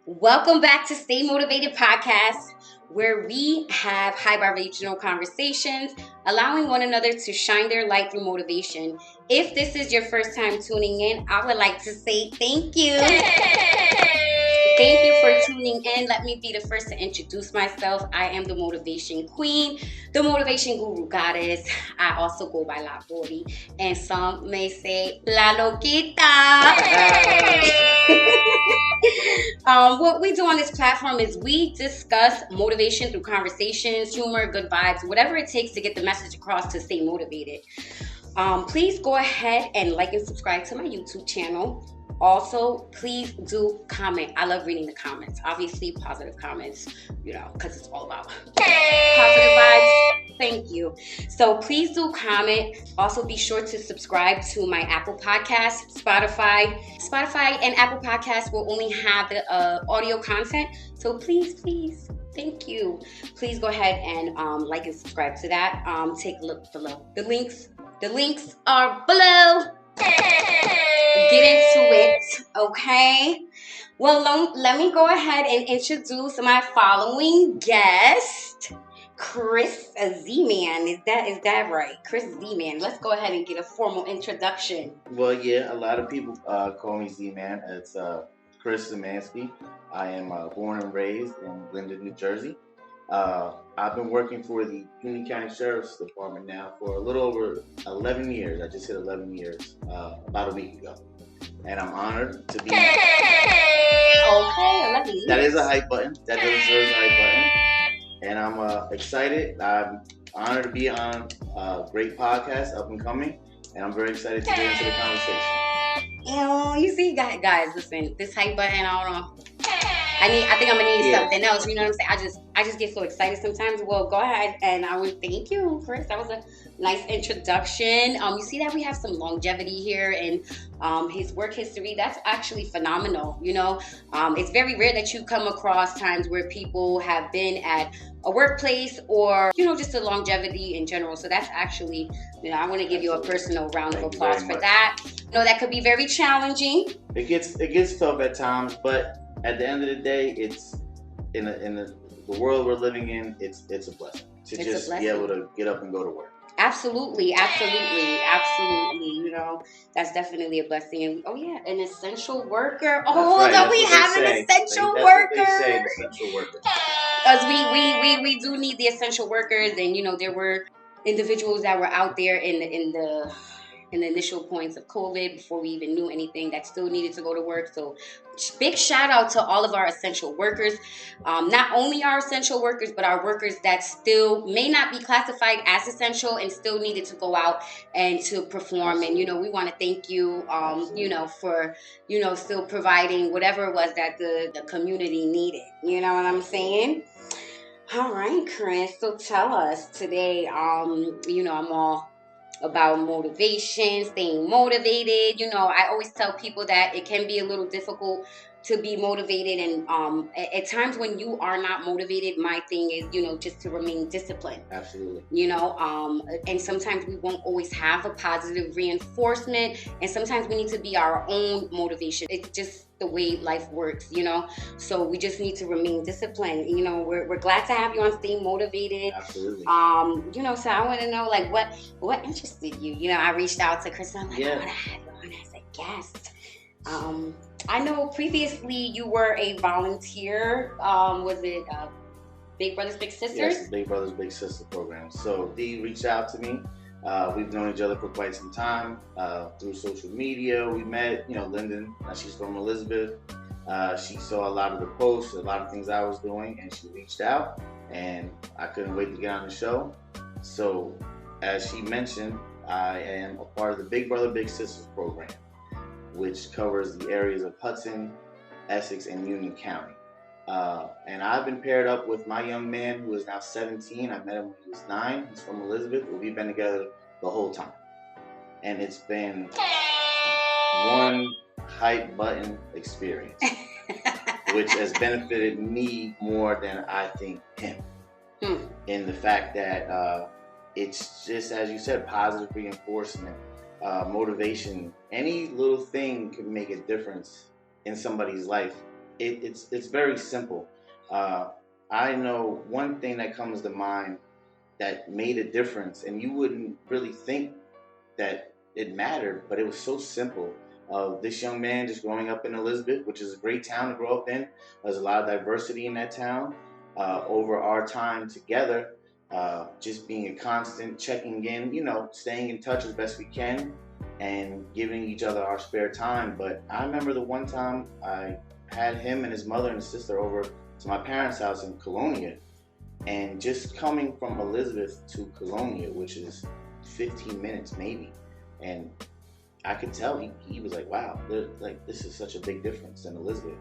Welcome back to Stay Motivated Podcast, where we have high vibrational conversations, allowing one another to shine their light through motivation. If this is your first time tuning in, I would like to say thank you. Thank you for tuning in. Let me be the first to introduce myself. I am the Motivation Queen, the Motivation Guru Goddess. I also go by La Bori, and some may say La Loquita. What we do on this platform is we discuss motivation through conversations, humor, good vibes, whatever it takes to get the message across to stay motivated. Please go ahead and like and subscribe to my YouTube channel. Also, please do comment. I love reading the comments. Obviously, positive comments, because it's all about positive vibes. Thank you. So please do comment. Also, be sure to subscribe to my Apple Podcast, Spotify. Spotify and Apple Podcasts will only have the audio content. So please, thank you. Please go ahead and like and subscribe to that. Take a look below. The links are below. Get into it, okay? Well, let me go ahead and introduce my following guest, Chris Z-Man. Is that right? Chris Z-Man. Let's go ahead and get a formal introduction. Well, yeah, a lot of people call me Z-Man. It's Chris Zemansky. I am born and raised in Linden, New Jersey. I've been working for the Union County Sheriff's Department now for a little over 11 years. I just hit 11 years about a week ago. And I'm honored to be... Okay, 11 years. That is a hype button. That deserves a hype button. And I'm excited. I'm honored to be on a great podcast, up and coming. And I'm very excited to get into the conversation. You see, guys, listen, this hype button, I don't know. I think I'm gonna need something else. You know what I'm saying? I just get so excited sometimes. Well, go ahead, and I would thank you, Chris. That was a nice introduction. You see that we have some longevity here, and his work history. That's actually phenomenal. It's very rare that you come across times where people have been at a workplace or just a longevity in general. So that's actually, I want to give you a personal round of applause for that. That could be very challenging. It gets tough at times, but at the end of the day, it's in the world we're living in. It's a blessing to be able to get up and go to work. Absolutely. That's definitely a blessing. And an essential worker. We have an essential worker. That's what they say, an essential worker. Because we do need the essential workers, and there were individuals that were out there in the initial points of COVID before we even knew anything that still needed to go to work. So big shout out to all of our essential workers. Not only our essential workers, but our workers that still may not be classified as essential and still needed to go out and to perform. And, we want to thank you, for, still providing whatever it was that the community needed. You know what I'm saying? All right, Chris. So tell us today, I'm all about motivation, staying motivated. I always tell people that it can be a little difficult to be motivated, and at times when you are not motivated, my thing is just to remain disciplined. Absolutely. And sometimes we won't always have a positive reinforcement, and sometimes we need to be our own motivation. It's just the way life works, so we just need to remain disciplined. We're glad to have you on Stay Motivated. Absolutely. So I want to know, like, what interested you. I reached out to Chris, and I'm like, I want to have you on as a guest. I know previously you were a volunteer. Was it Big Brothers Big Sisters? Yes, the Big Brothers Big Sisters program. So Dee reached out to me. We've known each other for quite some time through social media. We met, Lyndon. She's from Elizabeth. She saw a lot of the posts, a lot of things I was doing, and she reached out. And I couldn't wait to get on the show. So, as she mentioned, I am a part of the Big Brother Big Sisters program, which covers the areas of Hudson, Essex, and Union County. And I've been paired up with my young man who is now 17. I met him when he was 9. He's from Elizabeth. We've been together the whole time. And it's been one hype button experience, which has benefited me more than I think him. In the fact that it's just, as you said, positive reinforcement, motivation. Any little thing can make a difference in somebody's life it's very simple. Uh, I know one thing that comes to mind that made a difference, and you wouldn't really think that it mattered, but it was so simple. This young man just growing up in Elizabeth, which is a great town to grow up in. There's a lot of diversity in that town. Over our time together, just being a constant checking in, staying in touch as best we can and giving each other our spare time. But I remember the one time I had him and his mother and his sister over to my parents' house in Colonia, and just coming from Elizabeth to Colonia, which is 15 minutes maybe, and I could tell he was like, wow, like this is such a big difference in Elizabeth.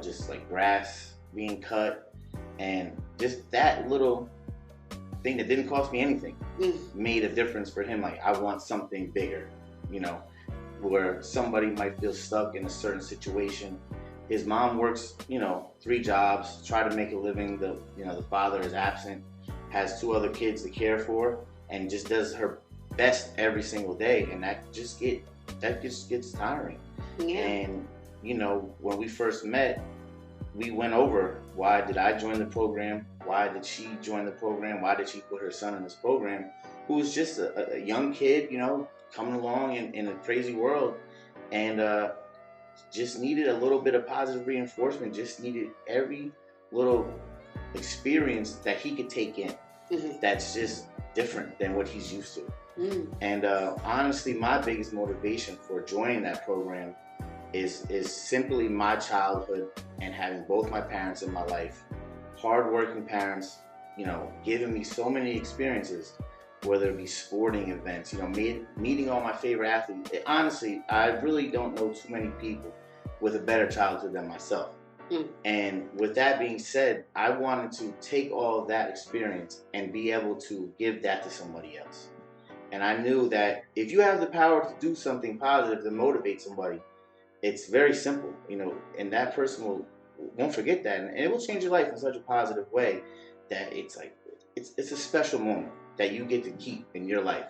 Just like grass being cut, and just that little thing that didn't cost me anything made a difference for him. Like, I want something bigger, where somebody might feel stuck in a certain situation. His mom works, 3 jobs, try to make a living. The father is absent, has 2 other kids to care for, and just does her best every single day. And that just gets tiring. Yeah. And, when we first met, we went over, why did I join the program? Why did she join the program? Why did she put her son in this program? Who was just a young kid, coming along in a crazy world. And, just needed a little bit of positive reinforcement, just needed every little experience that he could take in that's just different than what he's used to. And honestly, my biggest motivation for joining that program is simply my childhood and having both my parents in my life, hardworking parents, giving me so many experiences, whether it be sporting events, meeting all my favorite athletes. Honestly, I really don't know too many people with a better childhood than myself. And with that being said, I wanted to take all of that experience and be able to give that to somebody else. And I knew that if you have the power to do something positive to motivate somebody, it's very simple, and that person won't forget that, and it will change your life in such a positive way that it's like it's a special moment that you get to keep in your life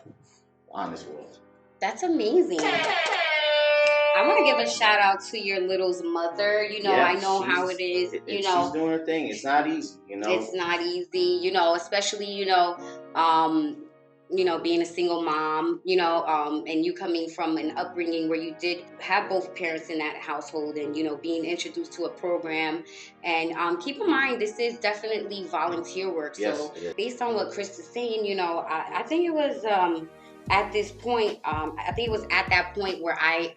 on this world. That's amazing. I want to give a shout out to your little's mother. I know how it is. She's doing her thing. It's not easy. It's not easy. Especially being a single mom. And you coming from an upbringing where you did have both parents in that household, and being introduced to a program. And keep in mind, this is definitely volunteer work. Yes, so based on what Chris is saying, I think it was. At this point, I think it was at that point where I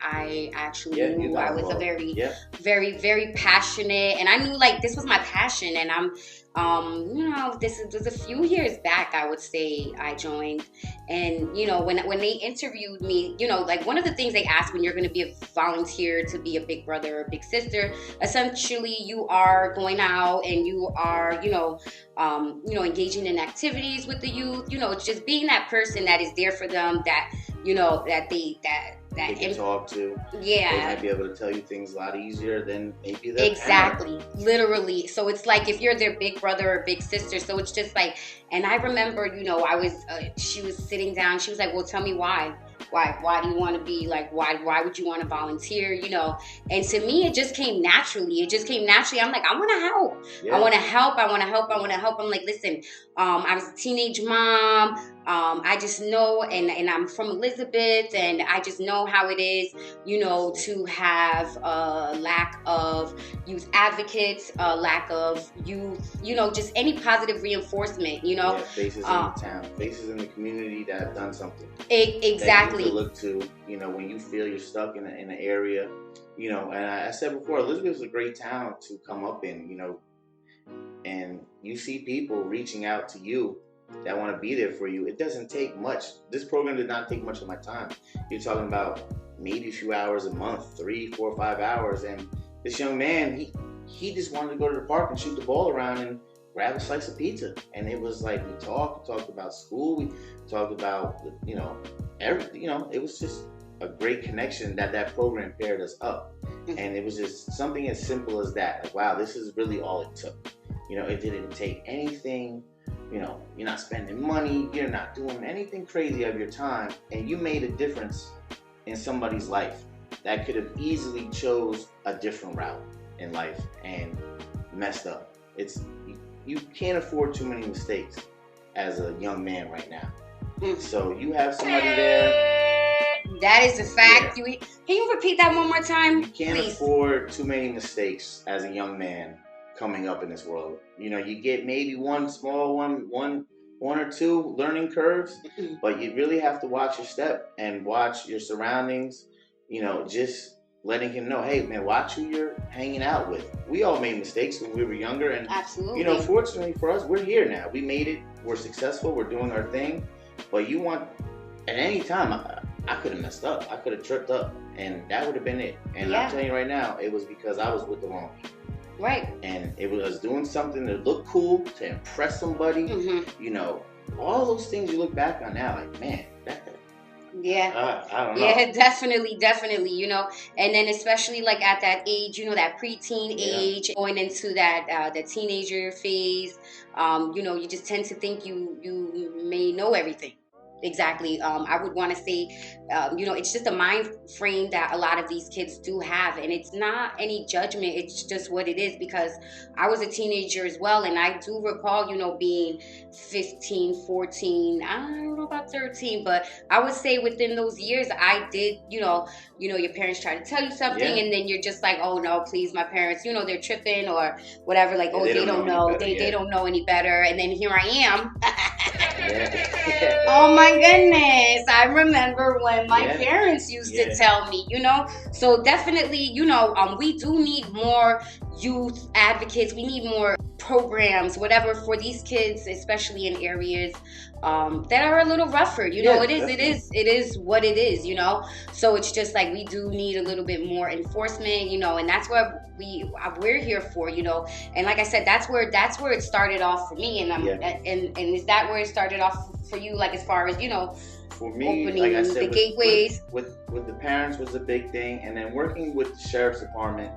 actually knew I was a very, very, very passionate, and I knew like this was my passion. And I'm, this was a few years back, I would say I joined. And when they interviewed me, like one of the things they ask when you're going to be a volunteer to be a big brother or big sister, essentially you are going out and you are, engaging in activities with the youth. It's just being that person that is there for them, that they can talk to. Yeah. They might be able to tell you things a lot easier than maybe their Exactly. parent. Literally. So it's like if you're their big brother or big sister. So it's just like, and I remember, she was sitting down. She was like, well, tell me why. Why do you want to be like, why would you want to volunteer? And to me, it just came naturally. I'm like, I want to help. Yeah. I want to help. I'm like, listen, I was a teenage mom. I just know, and I'm from Elizabeth, and I just know how it is, to have a lack of youth advocates, a lack of youth, just any positive reinforcement, Yeah, faces in the town, faces in the community that have done something. Exactly. That you look to, when you feel you're stuck in an area, and I said before, Elizabeth is a great town to come up in, and you see people reaching out to you that want to be there for you. It doesn't take much. This program did not take much of my time. You're talking about maybe a few hours a month, 3, 4, 5 hours. And this young man, he just wanted to go to the park and shoot the ball around and grab a slice of pizza. And it was like, we talked about school, we talked about, everything. It was just a great connection that program paired us up. And it was just something as simple as that. Like, wow, this is really all it took. It didn't take anything. You're not spending money, you're not doing anything crazy of your time, and you made a difference in somebody's life that could have easily chose a different route. in life and messed up. You can't afford too many mistakes as a young man right now. So you have somebody there. That is a fact. Yeah. Can you repeat that one more time? You can't please? afford too many mistakes as a young man coming up in this world. You know, you get maybe one small one or two learning curves, but you really have to watch your step and watch your surroundings. You know, just letting him know, hey man, watch who you're hanging out with. We all made mistakes when we were younger, and absolutely, you know, fortunately for us, we're here now. We made it. We're successful. We're doing our thing. But you want, at any time, I could have messed up. I could have tripped up, and that would have been it. And I'm telling you right now, it was because I was with the wrong people. Right. And it was doing something to look cool, to impress somebody. You know, all those things you look back on now, like, man, I don't know. Yeah, definitely, you know. And then especially like at that age, you know, that preteen age, going into that the teenager phase, you know, you just tend to think you may know everything. Exactly. I would want to say, you know, it's just a mind frame that a lot of these kids do have. And it's not any judgment. It's just what it is, because I was a teenager as well. And I do recall, you know, being 15, 14, I don't know about 13, but I would say within those years, I did, you know, your parents try to tell you something, and then you're just like, oh no, please, my parents, you know, they're tripping or whatever. Like, oh, they don't know. They don't know any better. And then here I am. Oh my goodness. I remember when my parents used to tell me, you know. So definitely, you know, we do need more youth advocates. We need more programs, whatever, for these kids, especially in areas that are a little rougher. You know, it is what it is, you know. So it's just like we do need a little bit more enforcement, you know, and that's what we're here for, you know. And like I said, that's where it started off for me. And and is that where it started off for you, like as far as, you know, for me, opening like I said, the gateways? With the parents was a big thing, and then working with the sheriff's department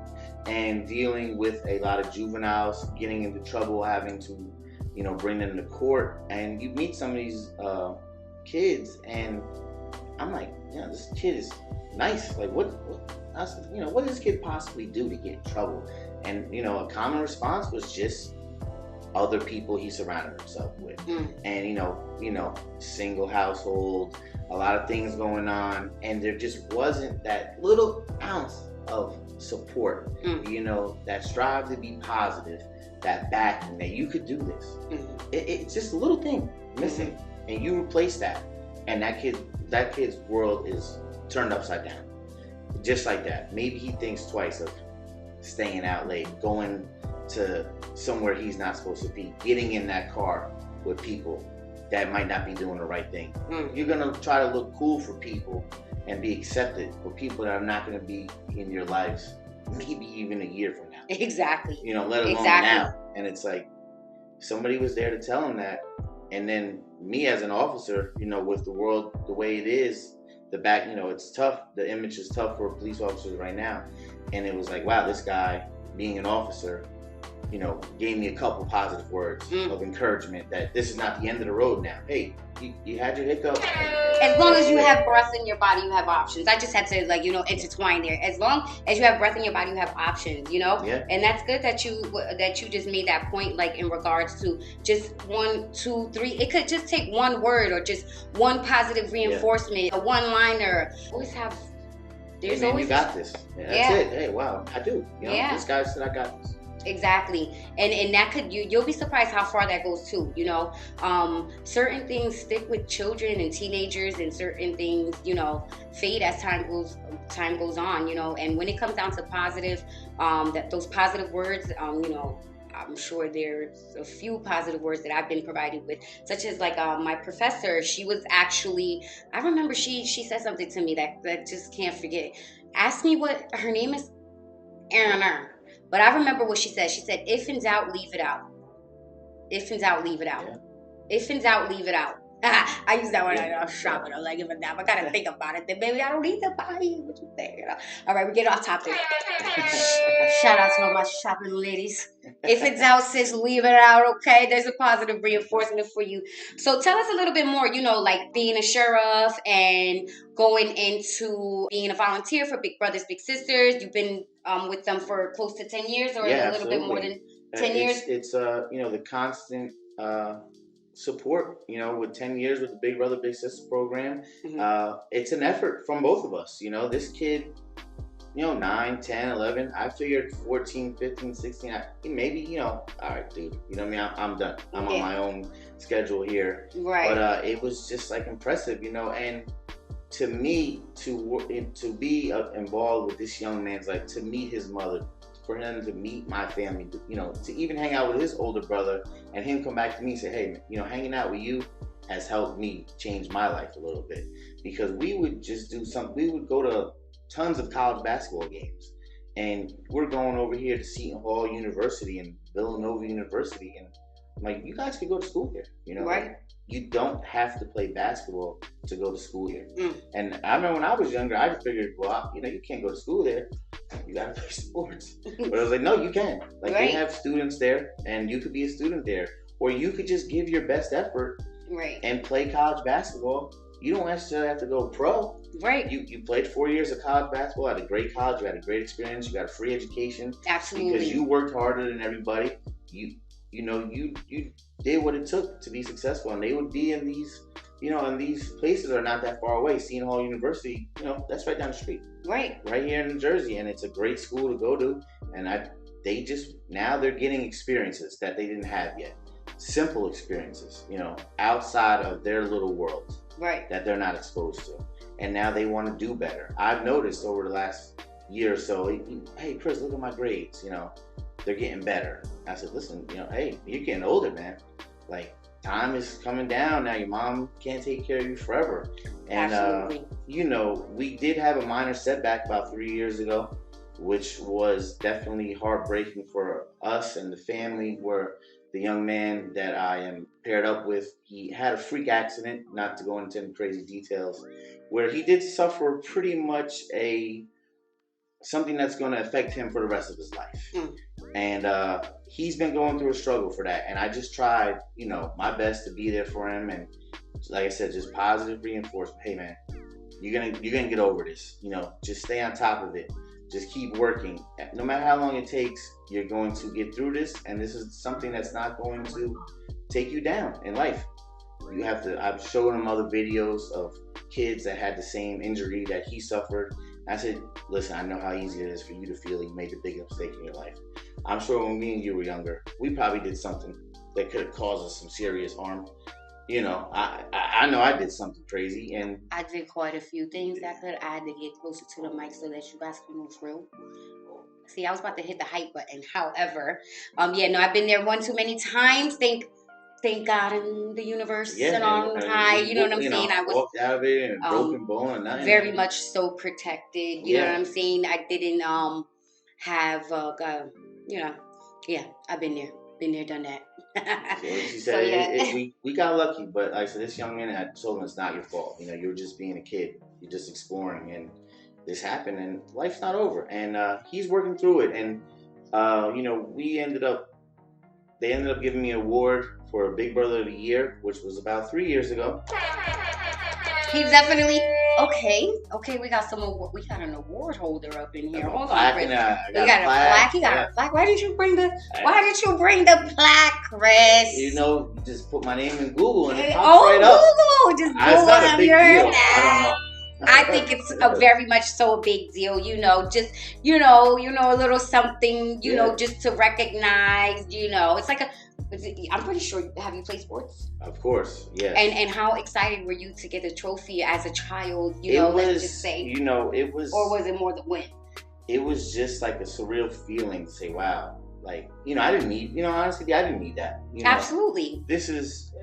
and dealing with a lot of juveniles getting into trouble, having to, you know, bring them to court. And you meet some of these kids, and I'm like, yeah, this kid is nice. Like, what does this kid possibly do to get in trouble? And, you know, a common response was just other people he surrounded himself with. And, you know, single household, a lot of things going on, and there just wasn't that little ounce of support, you know, that strive to be positive, that backing, that you could do this. It's just a little thing missing, and you replace that, and that kid's world is turned upside down, just like that. Maybe he thinks twice of staying out late, going to somewhere he's not supposed to be, getting in that car with people that might not be doing the right thing. You're gonna try to look cool for people and be accepted for people that are not going to be in your lives maybe even a year from now. Exactly. You know, let alone now. And it's like, somebody was there to tell him that. And then me as an officer, you know, with the world the way it is, you know, it's tough. The image is tough for police officers right now. And it was like, wow, this guy being an officer, you know, gave me a couple positive words of encouragement that this is not the end of the road now. Hey, you had your hiccup. As long as you have breath in your body, you have options. I just had to, like, you know, intertwine there. As long as you have breath in your body, you have options, you know? Yeah. And that's good that you just made that point, like, in regards to just 1, 2, 3. It could just take one word or just one positive reinforcement, a one-liner. Always have, there's always... you got this. That's it. Hey, wow, I do. You know, this guy said I got this. Exactly. And that could, you'll be surprised how far that goes too, you know. Certain things stick with children and teenagers, and certain things, you know, fade as time goes on, you know. And when it comes down to positive, those positive words, you know, I'm sure there's a few positive words that I've been provided with, such as like my professor. She was actually, I remember she said something to me that just can't forget. Ask me what her name is, Anna. But I remember what she said. She said, if in doubt, leave it out. If in doubt, leave it out. Yeah. If in doubt, leave it out. I use that when I'm shopping. I'm like, if I gotta think about it, then maybe I don't need to buy it. What you think? You know? All right, we get off topic. Shout out to all my shopping ladies. If it's out, sis, leave it out, okay? There's a positive reinforcement for you. So tell us a little bit more, like being a sheriff and going into being a volunteer for Big Brothers Big Sisters. You've been with them for close to 10 years or a little bit more than 10 years? It's the constant support, with 10 years with the Big Brother Big Sister program. It's an effort from both of us. This kid, 9, 10, 11, I figured 14, 15, 16, maybe, all right, dude, you know what I mean? I'm done. I'm on my own schedule here. Right. But it was just like impressive, and to me, to be involved with this young man's life, to meet his mother, for him to meet my family, to even hang out with his older brother and him come back to me and say, hey, hanging out with you has helped me change my life a little bit. Because we would just do something, we would go to tons of college basketball games. And we're going over here to Seton Hall University and Villanova University. And I'm like, you guys could go to school here, Right. Like, you don't have to play basketball to go to school here. And I remember when I was younger, I figured, well, you can't go to school there. You gotta play sports. But I was like, no, you can. Like, right. They have students there, and you could be a student there. Or you could just give your best effort right. and play college basketball. You don't necessarily have to go pro. Right. You played 4 years of college basketball at a great college. You had a great experience. You got a free education. Absolutely. Because you worked harder than everybody. You did what it took to be successful. And they would be in these, and these places are not that far away. Seton Hall University, that's right down the street. Right. Right here in New Jersey. And it's a great school to go to. And now they're getting experiences that they didn't have yet. Simple experiences, outside of their little world. Right. That they're not exposed to. And now they want to do better. I've noticed over the last year or so, hey, Chris, look at my grades, they're getting better. I said, listen, hey, you're getting older, man. Like, time is coming down now. Your mom can't take care of you forever. And, absolutely. We did have a minor setback about 3 years ago, which was definitely heartbreaking for us and the family, where the young man that I am paired up with, he had a freak accident, not to go into any crazy details, where he did suffer pretty much something that's going to affect him for the rest of his life. And he's been going through a struggle for that. And I just tried, my best to be there for him. And like I said, just positive reinforcement. Hey, man, you're gonna get over this. Just stay on top of it. Just keep working. No matter how long it takes, you're going to get through this. And this is something that's not going to take you down in life. I've shown him other videos of kids that had the same injury that he suffered. I said, listen, I know how easy it is for you to feel you made the biggest mistake in your life. I'm sure when me and you were younger, we probably did something that could have caused us some serious harm. I know I did something crazy, and I did quite a few things that I had to get closer to the mic so that you guys can move through. See, I was about to hit the hype button. However, I've been there one too many times. Thank God in the universe and on high. You know what I'm saying? I was walked out of it and broken bone and nothing. Very much so protected. You know what I'm saying? I didn't have I've been there. Been there, done that. So she said, we got lucky, but like I said, this young man, I told him it's not your fault. You were just being a kid. You're just exploring, and this happened, and life's not over. And he's working through it. And they ended up giving me an award for Big Brother of the Year, which was about 3 years ago. He's definitely okay. We got an award holder up in here. Hold on, Chris. We got a plaque. You got a plaque. Why did you bring the plaque, Chris? You just put my name in Google and it pops right up. Google. Just Google him. Your name. I don't know. I think it's a very much so a big deal, just a little something, just to recognize, it's like I'm pretty sure. Have you played sports? Of course, yes. And how excited were you to get a trophy as a child? Let's just say. It was. Or was it more the win? It was just like a surreal feeling to say, wow, like I didn't need, honestly, I didn't need that. Absolutely.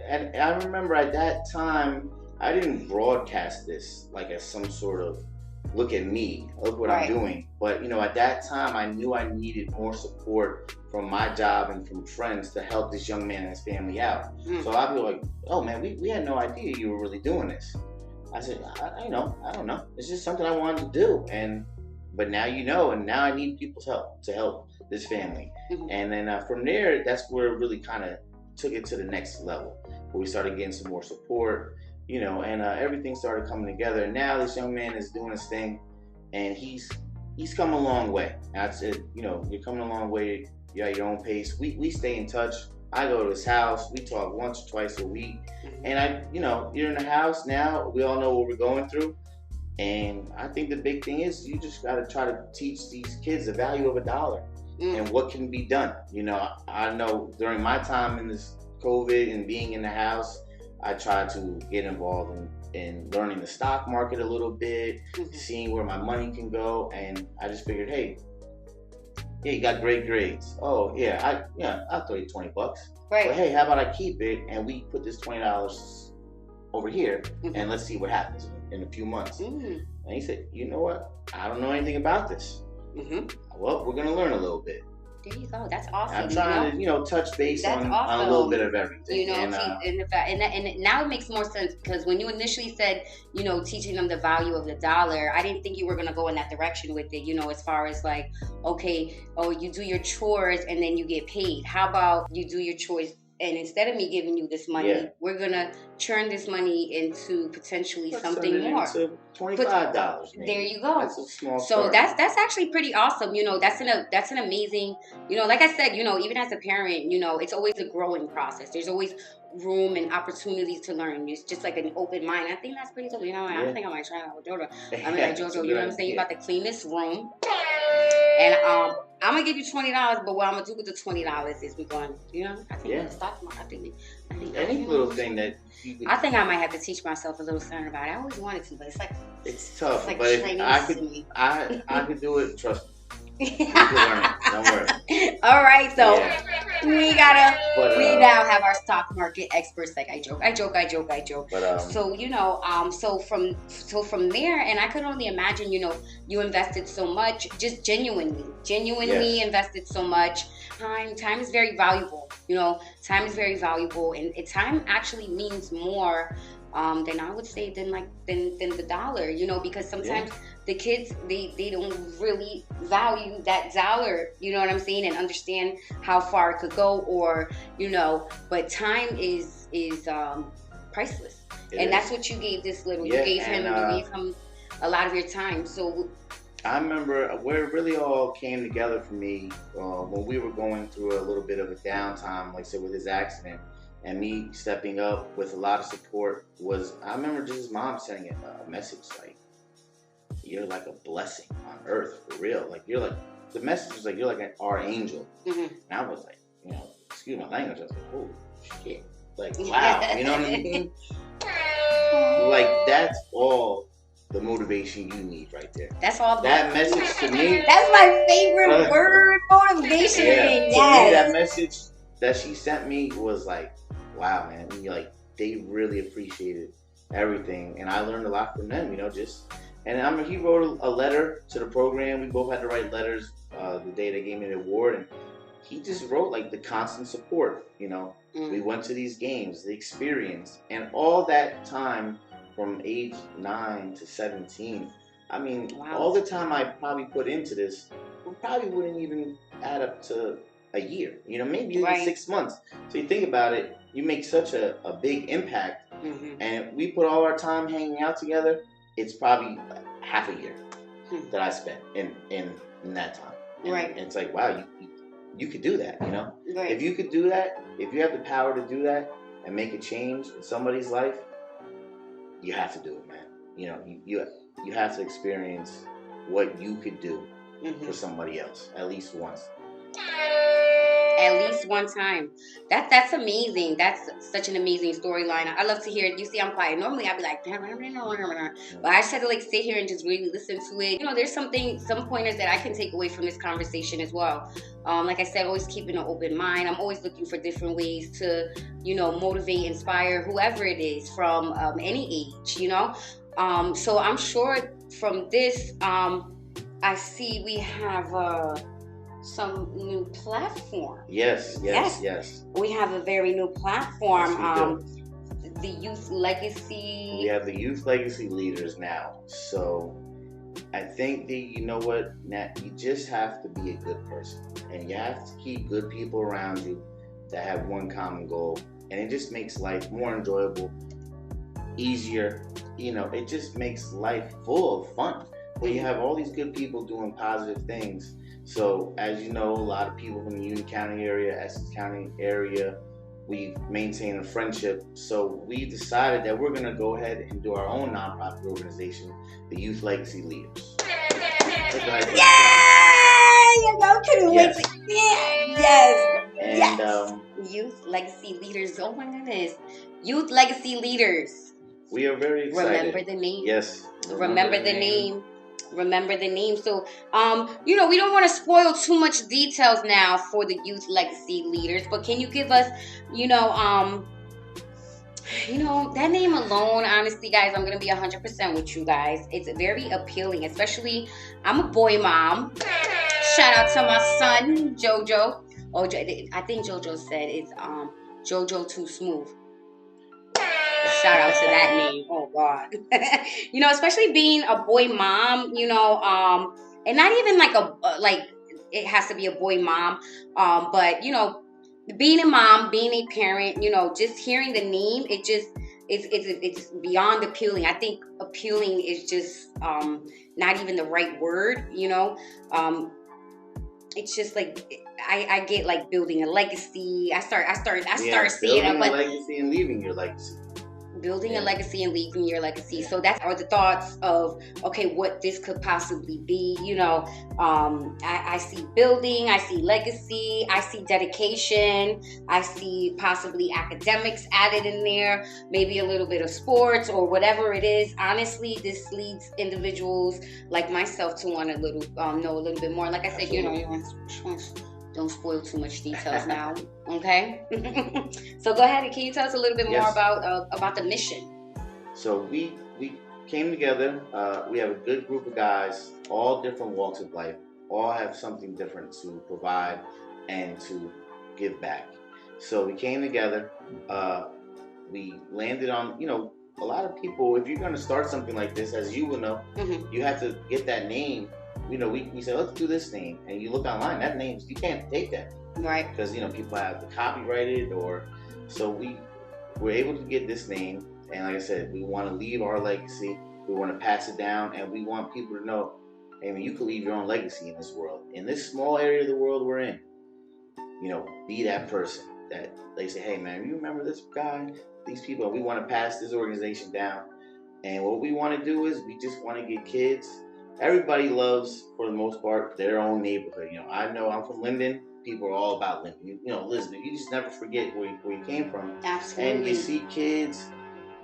And I remember at that time, I didn't broadcast this like as some sort of look at me, look what I'm doing. But, at that time, I knew I needed more support from my job and from friends to help this young man and his family out. So I'd be like, oh man, we had no idea you were really doing this. I said, I don't know. It's just something I wanted to do. But now and now I need people's help to help this family. And then from there, that's where it really kind of took it to the next level, where we started getting some more support, and everything started coming together. And now this young man is doing his thing, and he's come a long way. And I said, you're coming a long way. You're at your own pace. We stay in touch. I go to his house. We talk once or twice a week. And you're in the house now. We all know what we're going through. And I think the big thing is you just got to try to teach these kids the value of $1 and what can be done. I know during my time in this COVID and being in the house, I tried to get involved in learning the stock market a little bit, seeing where my money can go. And I just figured, hey, yeah, you got great grades. Oh, yeah, I'll throw you $20. Right. But hey, how about I keep it and we put this $20 over here and let's see what happens in a few months. And he said, you know what? I don't know anything about this. Well, we're going to learn a little bit. There you go. That's awesome. I'm trying to, touch base on a little bit of everything. And now it makes more sense, because when you initially said, teaching them the value of $1, I didn't think you were going to go in that direction with it, as far as like, okay, you do your chores and then you get paid. How about you do your chores, and instead of me giving you this money, we're going to churn this money into potentially something more. Into $25. Maybe. There you go. That's a small So start. that's actually pretty awesome. That's an amazing, like I said, even as a parent, it's always a growing process. There's always room and opportunities to learn. It's just like an open mind. I think that's pretty cool. I think I might try that with Jojo. I mean, like, Jojo, you know what I'm saying? You're about to clean this room. And I'm gonna give you $20, but what I'm gonna do with the $20 is we're going, I think I'm gonna stop. I think any little thing that you could, I think I might have to teach myself a little something about it. I always wanted to, but it's tough. Like, but if I could do it. Trust me. Don't worry. All right, so we now have our stock market experts. Like I joke. But, so from there, and I could only imagine, you invested so much, just genuinely invested so much. Time is very valuable. Time is very valuable, and time actually means more than I would say than the $1, because sometimes the kids they don't really value that $1, you know what I'm saying, and understand how far it could go, or but time is priceless. And that's what you gave this little, you gave him a lot of your time. So I remember where it really all came together for me when we were going through a little bit of a downtime, like I said, with his accident. And me stepping up with a lot of support was, I remember just his mom sending a message like, you're like a blessing on earth, for real. Like, you're like, the message was like, you're like our angel. And I was like, excuse my language, I was like, oh, shit. Like, wow, you know what I mean? Like, that's all the motivation you need right there. That's all. That message to me. That's my favorite word, motivation. To me, that message that she sent me was like, wow, man, they really appreciated everything, and I learned a lot from them, and he wrote a letter to the program. We both had to write letters the day they gave me the award, and he just wrote like the constant support, We went to these games, the experience, and all that time from age 9 to 17. I mean, all the time I probably put into this probably wouldn't even add up to a year, maybe even 6 months. So you think about it, you make such a big impact, and we put all our time hanging out together. It's probably half a year that I spent in that time. And it's like, wow, you could do that, If you could do that, if you have the power to do that and make a change in somebody's life, you have to do it, man. You have to experience what you could do for somebody else at least once. At least one time. That's amazing. That's such an amazing storyline. I love to hear it. You see, I'm quiet. Normally, I'd be like, but I just had to sit here and just really listen to it. There's some pointers that I can take away from this conversation as well. Like I said, always keeping an open mind. I'm always looking for different ways to, motivate, inspire whoever it is from any age. So I'm sure from this, I see we have some new platform. Yes. We have a very new platform. Yes, we The Youth Legacy. We have the Youth Legacy Leaders now. So I think that, you know what, Nat, you just have to be a good person. And you have to keep good people around you that have one common goal. And it just makes life more enjoyable, easier. It just makes life full of fun. When you have all these good people doing positive things. So as you know, a lot of people from the Union County area, Essex County area, we maintain a friendship. So we decided that we're going to go ahead and do our own nonprofit organization, the Youth Legacy Leaders. Yay! Couldn't wait to yes. And Youth Legacy Leaders. Oh my goodness. Youth Legacy Leaders. We are very excited. Remember the name. Yes. Remember the name. Remember the name. So, we don't want to spoil too much details now for the Youth Legacy Leaders, but can you give us, that name alone, honestly, guys, I'm going to be 100% with you guys. It's very appealing, especially I'm a boy mom. Shout out to my son, Jojo. Oh, I think Jojo said it's Jojo Too Smooth. Shout out to that name. Oh God. Especially being a boy mom, and not even like it has to be a boy mom. But being a mom, being a parent, just hearing the name, it's beyond appealing. I think appealing is just not even the right word, it's just like I get like building a legacy. I start seeing it, but building a legacy and leaving your legacy. Building a legacy and leaving your legacy. So that's are the thoughts of, okay, what this could possibly be. I see building, I see legacy, I see dedication, I see possibly academics added in there, maybe a little bit of sports or whatever it is. Honestly, this leads individuals like myself to want to know a little bit more. Like I said, don't spoil too much details now, okay? So go ahead and can you tell us a little bit more about the mission? So we came together. We have a good group of guys, all different walks of life, all have something different to provide and to give back. So we came together. We landed on, a lot of people, if you're going to start something like this, as you will know, you have to get that name. We said, let's do this name. And you look online, that name, you can't take that. Right. Because, people have to copyright it so we were able to get this name. And like I said, we want to leave our legacy. We want to pass it down. And we want people to know, hey, man, you can leave your own legacy in this world. In this small area of the world we're in, be that person that they say, hey, man, you remember this guy, these people? We want to pass this organization down. And what we want to do is we just want to get kids. Everybody loves, for the most part, their own neighborhood. I know I'm from Linden. People are all about Linden. Elizabeth, you just never forget where you came from. Absolutely. And you see kids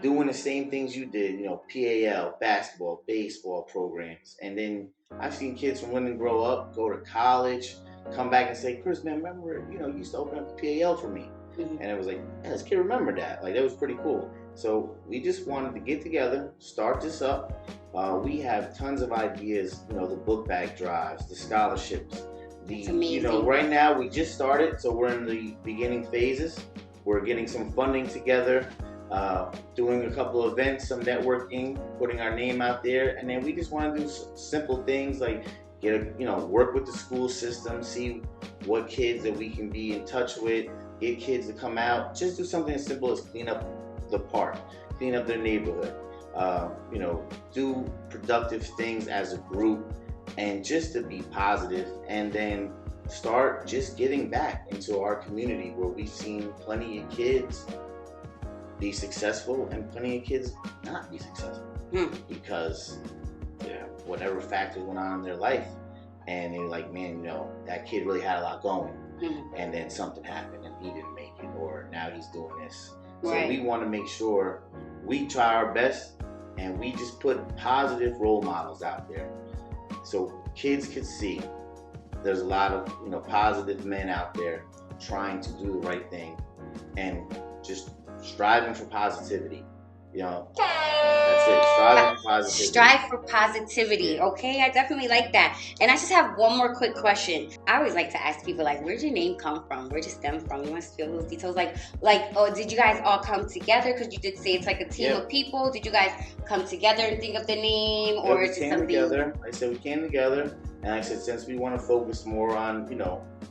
doing the same things you did, PAL, basketball, baseball programs. And then I've seen kids from Linden grow up, go to college, come back and say, Chris, man, remember, you used to open up the PAL for me. And it was like, yeah, this kid remembered that. Like, that was pretty cool. So we just wanted to get together, start this up. We have tons of ideas, the book bag drives, the scholarships. Right now we just started, so we're in the beginning phases. We're getting some funding together, doing a couple of events, some networking, putting our name out there, and then we just want to do simple things like work with the school system, see what kids that we can be in touch with, get kids to come out, just do something as simple as clean up the park, clean up their neighborhood, do productive things as a group, and just to be positive, and then start just getting back into our community where we've seen plenty of kids be successful and plenty of kids not be successful because whatever factors went on in their life, and they're like, man, that kid really had a lot going, and then something happened and he didn't make it, or now he's doing this. So we want to make sure we try our best and we just put positive role models out there so kids could see there's a lot of positive men out there trying to do the right thing and just striving for positivity. You know, that's it. Strive for positivity. Strive for positivity. Yeah. Okay, I definitely like that. And I just have one more quick question. I always like to ask people, like, where'd your name come from? Where'd it stem from? You want to spill those details? Oh, did you guys all come together? Because you did say it's like a team of people. Did you guys come together and think of the name, or is it something? Together. I said we came together, and I said since we want to focus more on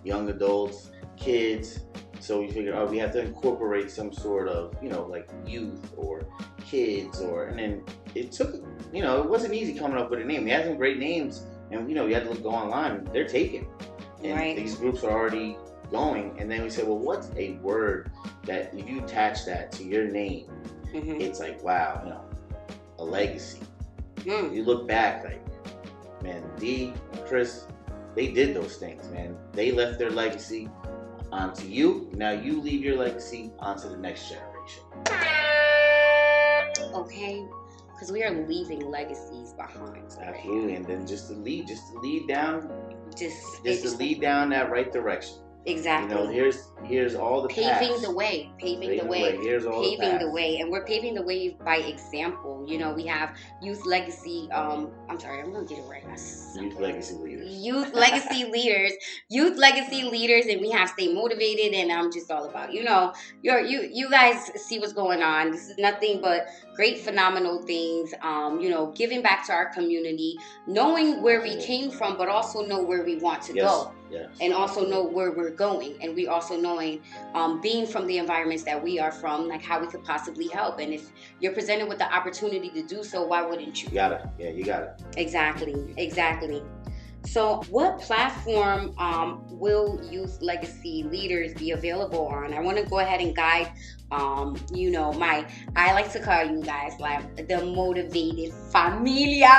young adults, kids. So we figured, we have to incorporate some sort of, like youth or kids, and then it took, it wasn't easy coming up with a name. We had some great names, and, you had to go online. They're taken. And these groups are already going. And then we said, well, what's a word that if you attach that to your name, it's like, wow, a legacy. You look back like, man, Dee and Chris, they did those things, man. They left their legacy onto you. Now you leave your legacy onto the next generation. Okay, because we are leaving legacies behind. Absolutely, and then just to lead down, just to lead down that right direction. Exactly. Here's all the paving paths. the way. Here's all paving the way, and we're paving the way by example. We have youth legacy. I'm sorry, I'm gonna get it right. Youth legacy leaders. Youth legacy leaders. Youth legacy leaders, and we have stay motivated. And I'm just all about you guys see what's going on. This is nothing but great, phenomenal things. Giving back to our community, knowing where we came from, but also know where we want to go. Yes. And also know where we're going, and we also knowing being from the environments that we are from, like how we could possibly help. And if you're presented with the opportunity to do so, why wouldn't you? You got it. Yeah, you got it. Exactly. So what platform will youth legacy leaders be available on? I want to go ahead and guide I like to call you guys like the motivated familia.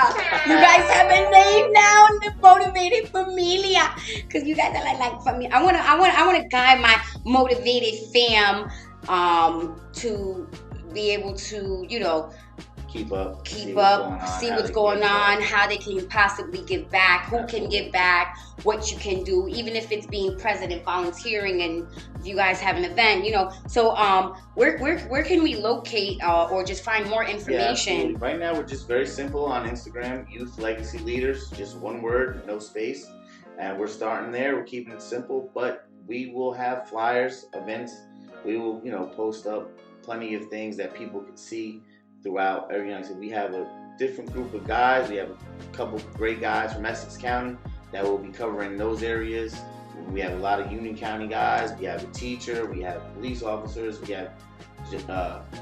You guys have a name now, the motivated familia, because you guys are like family. I want to guide my motivated fam to be able to keep up, see what's going on, how they can possibly give back, who can give back, what you can do, even if it's being present and volunteering, and if you guys have an event, So where can we locate or just find more information? Yeah, right now we're just very simple on Instagram, Youth Legacy Leaders, just one word, no space, and we're starting there. We're keeping it simple, but we will have flyers, events. We will, post up plenty of things that people can see throughout everything. So we have a different group of guys. We have a couple great guys from Essex County that will be covering those areas. We have a lot of Union County guys. We have a teacher. We have police officers. We have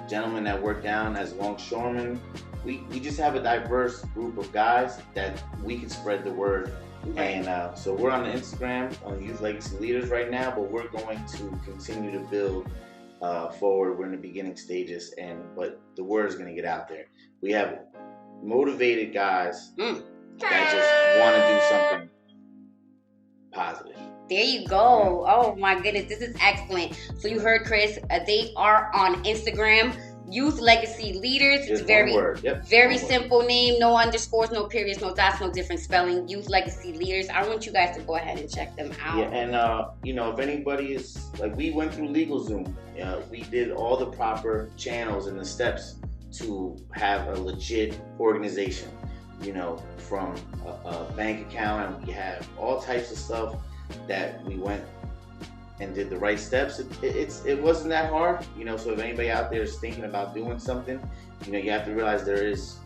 gentlemen that work down as longshoremen. We just have a diverse group of guys that we can spread the word. And so we're on the Instagram on Youth Legacy Leaders right now, but we're going to continue to build forward. We're in the beginning stages, but the word is going to get out there. We have motivated guys that just want to do something positive. There you go. Oh my goodness, this is excellent. So you heard Chris. They are on Instagram. Youth Legacy Leaders. It's very simple name. No underscores, no periods, no dots, no different spelling. Youth Legacy Leaders. I want you guys to go ahead and check them out. Yeah, and if anybody is like, we went through LegalZoom. We did all the proper channels and the steps to have a legit organization. From a bank account, and we have all types of stuff that we went and did the right steps. It wasn't that hard, so if anybody out there is thinking about doing something, you have to realize there is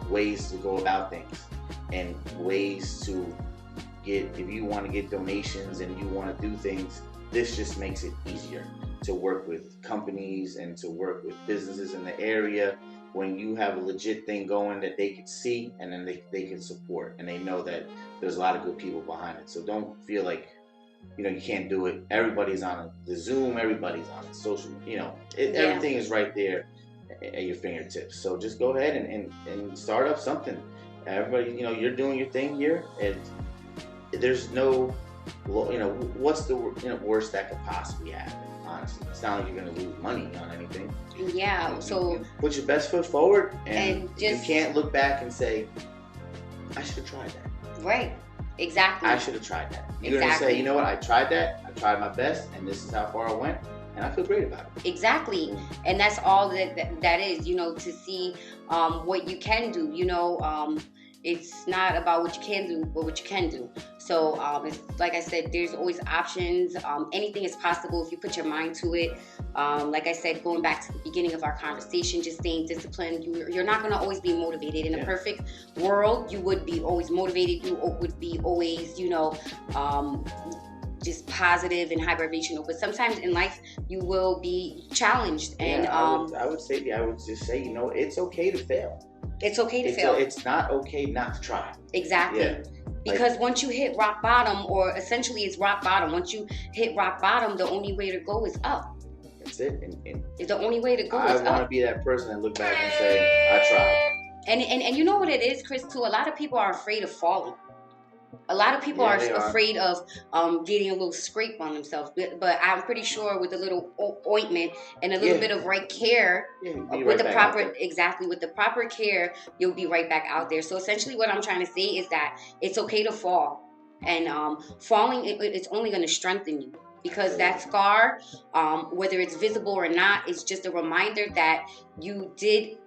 ways to go about things and ways to if you want to get donations and you want to do things, this just makes it easier to work with companies and to work with businesses in the area when you have a legit thing going that they can see, and then they can support, and they know that there's a lot of good people behind it. So don't feel like you can't do it. Everybody's on the Zoom, everybody's on the social, everything is right there at your fingertips. So just go ahead and start up something. Everybody, you're doing your thing here, and there's no, what's the worst that could possibly happen? Honestly, it's not like you're going to lose money on anything. Yeah, so you put your best foot forward, and you can't look back and say, I should have tried that. Right. Exactly. I should have tried that. You're going to say, you know what, I tried that, I tried my best, and this is how far I went. and I feel great about it. Exactly. And that's all that is, to see what you can do. It's not about what you can do, but what you can do. So it's like I said, there's always options. Anything is possible if you put your mind to it. Like I said, going back to the beginning of our conversation, just staying disciplined. You're not going to always be motivated. In a perfect world, you would be always motivated. You would be always, just positive and hypervibrational. But sometimes in life, you will be challenged. And I would just say, it's okay to fail. It's okay to fail. It's not okay not to try. Exactly. Yeah. Because once you hit rock bottom, or essentially it's rock bottom, once you hit rock bottom, the only way to go is up. That's it. And the only way to go is up. I want to be that person and look back and say, I tried. And you know what it is, Chris, too? A lot of people are afraid of falling. A lot of people are afraid of getting a little scrape on themselves, but I'm pretty sure with a little ointment and a little bit of right care, with the proper care, you'll be right back out there. So essentially, what I'm trying to say is that it's okay to fall, and falling it's only going to strengthen you, because that scar, whether it's visible or not, is just a reminder that you did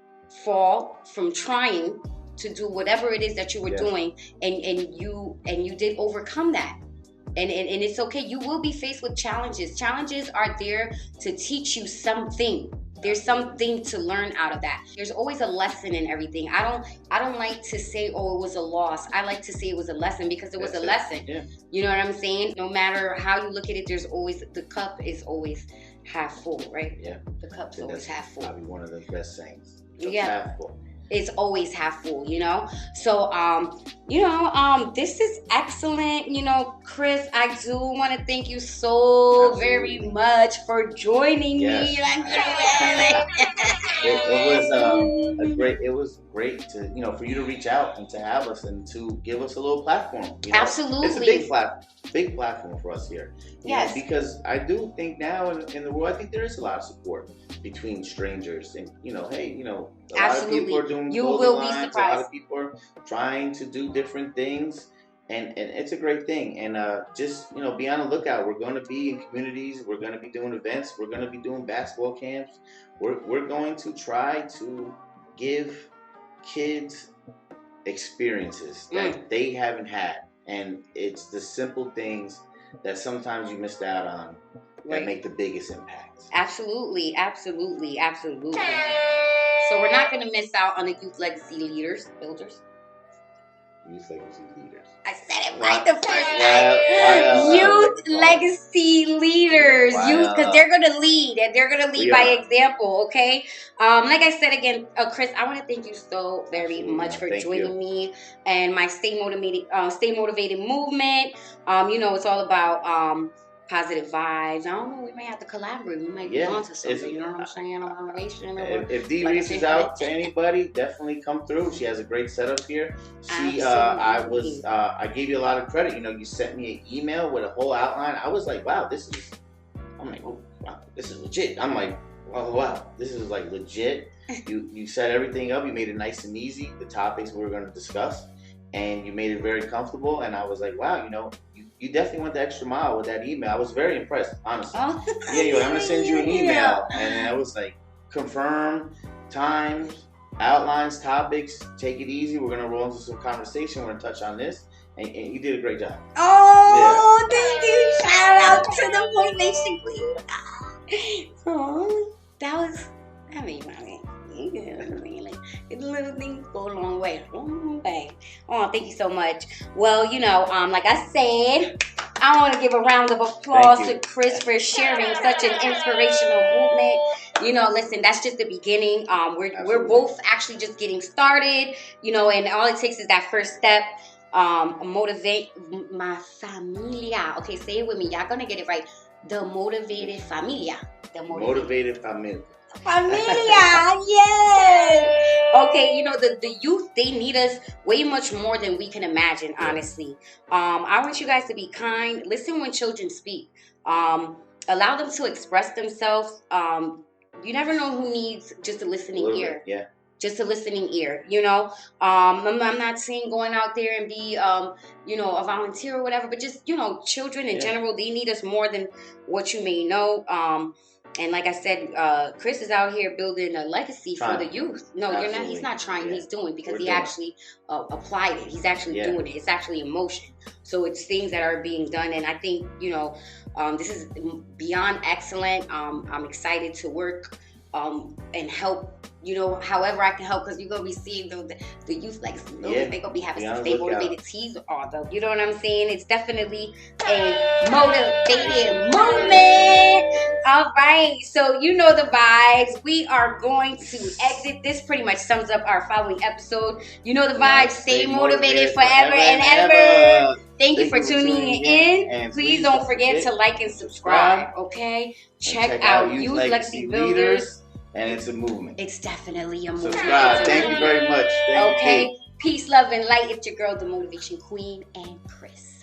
fall from trying to do whatever it is that you were doing, and you did overcome that, and it's okay. You will be faced with challenges. Challenges are there to teach you something. There's something to learn out of that. There's always a lesson in everything. I don't like to say, oh, it was a loss. I like to say it was a lesson, because it was a lesson. Yeah. You know what I'm saying? No matter how you look at it, there's always, the cup is always half full, right? Yeah. The cup's always half full. Probably one of the best sayings. Half full. It's always half full, So, this is excellent. Chris, I do want to thank you so very much for joining me. It was great to, for you to reach out and to have us and to give us a little platform. Absolutely. It's a big platform for us here. Yes. Because I do think now in the world, I think there is a lot of support between strangers, and a lot of people are doing clothing lines, a lot of people are trying to do different things, and it's a great thing. And just be on the lookout. We're going to be in communities, we're going to be doing events, we're going to be doing basketball camps. We're going to try to give kids experiences that they haven't had, and it's the simple things that sometimes you missed out on that make the biggest impacts. Absolutely. So we're not going to miss out on the youth legacy builders. Youth legacy leaders. I said it right the first time. Youth legacy leaders. Because they're going to lead, and they're going to lead by example, okay? Like I said again, Chris, I want to thank you so very much for joining me and my Stay Motivated movement. It's all about positive vibes. I don't know. We may have to collaborate. We might be onto something. You know what I'm saying? If Dee reaches out to anybody, definitely come through. She has a great setup here. I gave you a lot of credit. You sent me an email with a whole outline. I was like, wow, this is legit. I'm like, wow, this is like legit. You set everything up. You made it nice and easy. The topics we were going to discuss, and you made it very comfortable. And I was like, wow, you definitely went the extra mile with that email. I was very impressed, honestly. I'm going to send you an email. And I was like, confirm times, outlines, topics, take it easy. We're going to roll into some conversation. We're going to touch on this. And you did a great job. Oh, thank you. Shout out to the Motivation Queen. Oh, that was, little things go a long way. Oh, thank you so much. Well, like I said, I want to give a round of applause to Chris for sharing such an inspirational movement. Listen, that's just the beginning. We're both actually just getting started, and all it takes is that first step. Motivate my familia. Okay, say it with me. Y'all gonna get it right. The motivated familia. The motivated familia. Familia, yes. Okay, the youth, they need us way much more than we can imagine, honestly. I want you guys to be kind. Listen when children speak. Allow them to express themselves. You never know who needs just a listening ear. Yeah. Just a listening ear, I'm not saying going out there and be, a volunteer or whatever, but just, children in general, they need us more than what you may know. And like I said, Chris is out here building a legacy for the youth. No, you're not. He's not trying. He's doing, because he actually applied it. He's actually doing it. It's actually in motion. So it's things that are being done. And I think, this is beyond excellent. I'm excited to work and help, however I can help, because you're going to be seeing the youth legacy. They're going to be having some Stay Motivated tees or you know what I'm saying? It's definitely a motivated moment. All right. So you know the vibes. We are going to exit. This pretty much sums up our following episode. You know the vibes. Stay motivated forever and ever. Thank you for tuning in. And please don't forget to like and subscribe. Okay? Check out Youth Legacy Builders. And it's a movement. It's definitely a movement. Subscribe. Thank you very much. Okay. Peace, love, and light. It's your girl, the Motivation Queen, and Chris.